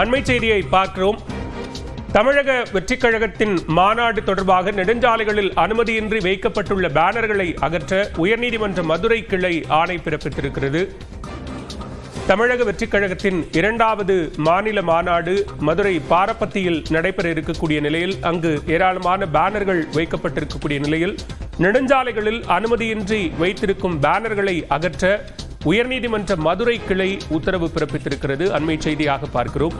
அண்மை செய்தியை பார்க்கிறோம். தமிழக வெற்றிக் கழகத்தின் மாநாடு தொடர்பாக நெடுஞ்சாலைகளில் அனுமதியின்றி வைக்கப்பட்டுள்ள பேனர்களை அகற்ற உயர்நீதிமன்ற மதுரை கிளை ஆணை பிறப்பித்திருக்கிறது. தமிழக வெற்றிக் கழகத்தின் 2வது மாநில மாநாடு மதுரை பாரப்பத்தியில் நடைபெற இருக்கக்கூடிய நிலையில் அங்கு ஏராளமான பேனர்கள் வைக்கப்பட்டிருக்கக்கூடிய நிலையில் நெடுஞ்சாலைகளில் அனுமதியின்றி வைத்திருக்கும் பேனர்களை அகற்ற உயர்நீதிமன்ற மதுரை கிளை உத்தரவு பிறப்பித்திருக்கிறது. அண்மை செய்தியாக பார்க்கிறோம்.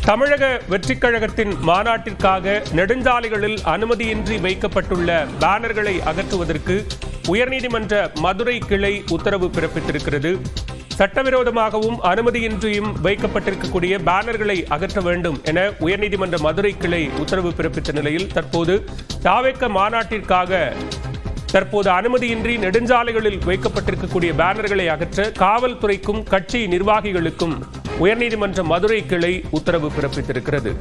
தமிழக வெற்றிக் கழகத்தின் மாநாட்டிற்காக நெடுஞ்சாலைகளில் அனுமதியின்றி வைக்கப்பட்டுள்ள பேனர்களை அகற்றுவதற்கு உயர்நீதிமன்ற மதுரை கிளை உத்தரவு பிறப்பித்திருக்கிறது. சட்டவிரோதமாகவும் அனுமதியின்றியும் வைக்கப்பட்டிருக்கக்கூடிய பேனர்களை அகற்ற வேண்டும் என உயர்நீதிமன்ற மதுரை கிளை உத்தரவு பிறப்பித்த நிலையில் தற்போது தாவேக மாநாட்டிற்காக அனுமதியின்றி நெடுஞ்சாலைகளில் வைக்கப்பட்டிருக்கக்கூடிய பேனர்களை அகற்ற காவல்துறைக்கும் கட்சி நிர்வாகிகளுக்கும் உயர்நீதிமன்ற மதுரை கிளை உத்தரவு பிறப்பித்திருக்கிறது.